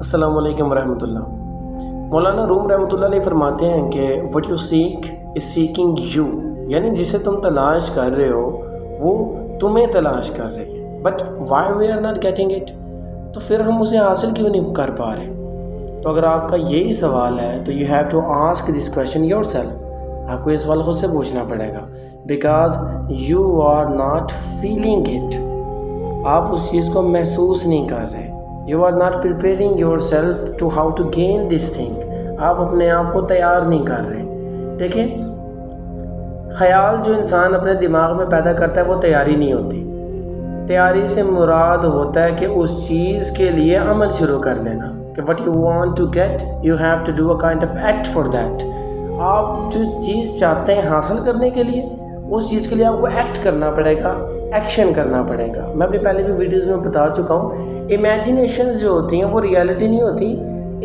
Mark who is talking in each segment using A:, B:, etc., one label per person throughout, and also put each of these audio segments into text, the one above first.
A: अस्सलाम वालेकुम रहमत उल्लाह। मौलाना रूम रहमतुल्लाह अलैह फरमाते हैं कि what you seek is seeking you, यानी जिसे तुम तलाश कर रहे हो वो तुम्हें तलाश कर रही है। But why we are not getting it, तो फिर हम उसे हासिल क्यों नहीं कर पा रहे? तो अगर आपका यही सवाल है तो you have to ask this question yourself. आपको ये सवाल खुद से पूछना पड़ेगा, because you are not feeling it. आप उस चीज़ को महसूस नहीं कर रहे। You are not preparing yourself to how to gain this thing. आप अपने आप को तैयार नहीं कर रहे। देखिए, ख्याल जो इंसान अपने दिमाग में पैदा करता है वो तैयारी नहीं होती। तैयारी से मुराद होता है कि उस चीज़ के लिए अमल शुरू कर लेना, कि what you want to get you have to do a kind of act for that. आप जो चीज़ चाहते हैं हासिल करने के लिए, उस चीज़ के लिए आपको एक्ट करना पड़ेगा, एक्शन करना पड़ेगा। मैं अपनी पहले भी वीडियोज़ में बता चुका हूँ, इमेजिनेशंस जो होती हैं वो रियलिटी नहीं होती।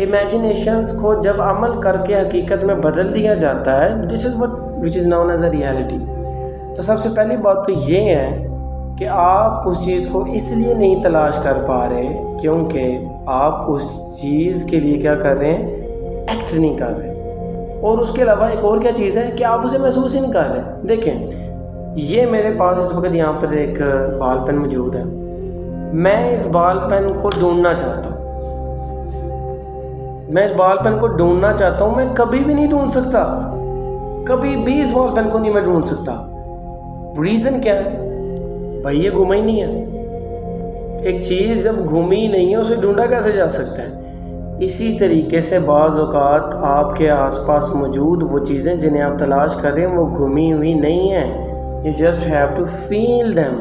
A: इमेजिनेशंस को जब अमल करके हकीकत में बदल दिया जाता है, this is what which is known as a reality. तो सबसे पहली बात तो ये है कि आप उस चीज़ को इसलिए नहीं तलाश कर पा रहे क्योंकि आप उस चीज़ के लिए क्या कर रहे हैं, एक्ट नहीं कर रहे। और उसके अलावा एक और क्या चीज़ है कि आप उसे महसूस ही नहीं कर रहे। देखें, ये मेरे पास इस वक्त यहाँ पर एक बॉल पेन मौजूद है। मैं इस बॉल पेन को ढूंढना चाहता हूँ, मैं इस बॉल पेन को ढूंढना चाहता हूँ। मैं कभी भी नहीं ढूंढ सकता, कभी भी इस बॉल पेन को नहीं मैं ढूंढ सकता। रीज़न क्या है भाई? ये घूमा ही नहीं है। एक चीज़ जब घूमी ही नहीं है उसे ढूंढा कैसे जा सकता है? इसी तरीके से बाज़ औक़ात आपके आसपास मौजूद वो चीज़ें जिन्हें आप तलाश कर रहे हैं वो घूमी हुई नहीं हैं। You just have to feel them.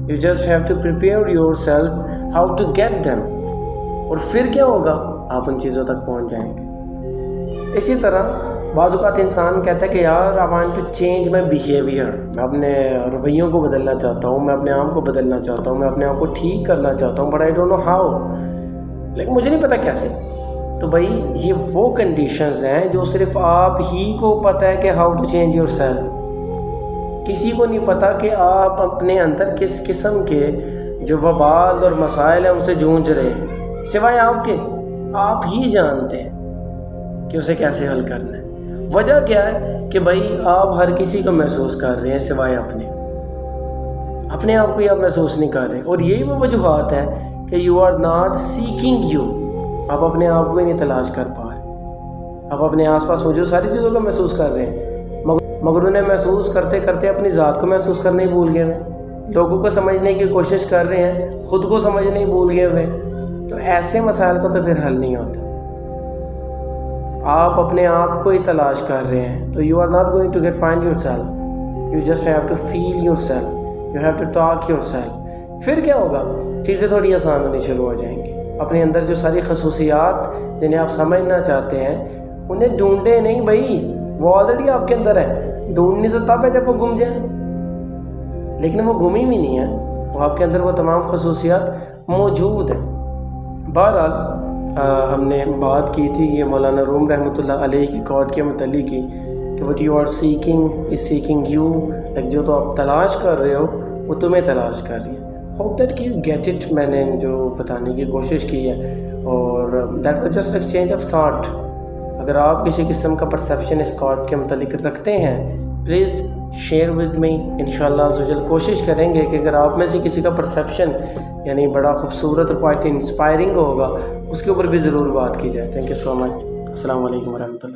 A: You just have to prepare yourself how to get them. और फिर क्या होगा? आप उन चीज़ों तक पहुंच जाएंगे। इसी तरह बाज़ औक़ात इंसान कहता है कि यार I want to change my behaviour. मैं अपने रवैयों को बदलना चाहता हूँ, मैं अपने आप को बदलना चाहता हूँ, मैं अपने आप को ठीक करना चाहता हूँ, but I don't know how, लेकिन मुझे नहीं पता कैसे। तो भाई ये वो कंडीशंस हैं जो सिर्फ आप ही को पता है कि how to change yourself. किसी को नहीं पता कि आप अपने अंदर किस किस्म के जो वबाल और मसाइल हैं उनसे जूझ रहे हैं, सिवाय आपके। आप ही जानते हैं कि उसे कैसे हल करना है। वजह क्या है कि भाई आप हर किसी को महसूस कर रहे हैं सिवाय अपने आप को ही आप महसूस नहीं कर रहे। और यही वो वजूहात है कि you are not seeking you. आप अपने आप को ही नहीं तलाश कर पा रहे। आप अपने आसपास मौजूद सारी चीज़ों को महसूस कर रहे हैं, मगर उन्हें महसूस करते करते अपनी ज़ात को महसूस करने ही भूल गए हुए। लोगों को समझने की कोशिश कर रहे हैं, ख़ुद को समझने ही भूल गए हुए। तो ऐसे मसाइल को तो फिर हल नहीं होता। आप अपने आप को ही तलाश कर रहे हैं तो you are not going to get find yourself. You just have to feel yourself, you have to talk yourself. फिर क्या होगा? चीज़ें थोड़ी आसान होनी शुरू हो जाएंगी। अपने अंदर जो सारी खसूसियात जिन्हें आप समझना चाहते हैं उन्हें ढूंढे नहीं भाई, वो ऑलरेडी आपके अंदर है। ढूंढनी तो तब है जब वो गुम जाए, लेकिन वो गुमी भी नहीं है। वो आपके अंदर वो तमाम खसूसियात मौजूद हैं। बहरहाल हमने बात की थी ये मौलाना रूम रहमतुल्लाह अलैह की कॉट के मुतल्लिक़ की कि what you are seeking is seeking you. Like जो तो आप तलाश कर रहे हो वो तुम्हें तलाश कर रही है। होप दैट कि यू गेट इट। मैंने जो बताने की कोशिश की है, और that was just exchange of thought. अगर आप किसी किस्म का परसेप्शन इस कॉट के मुतालिक रखते हैं, प्लीज़ शेयर विद मी। इंशाल्लाह अज़्ज़वजल कोशिश करेंगे कि अगर आप में से किसी का परसेप्शन यानी बड़ा खूबसूरत और क्वाइट इंस्पायरिंग होगा, उसके ऊपर भी ज़रूर बात की जाए। Thank you so much. अस्सलाम वालेकुम रहमतुल्लाह।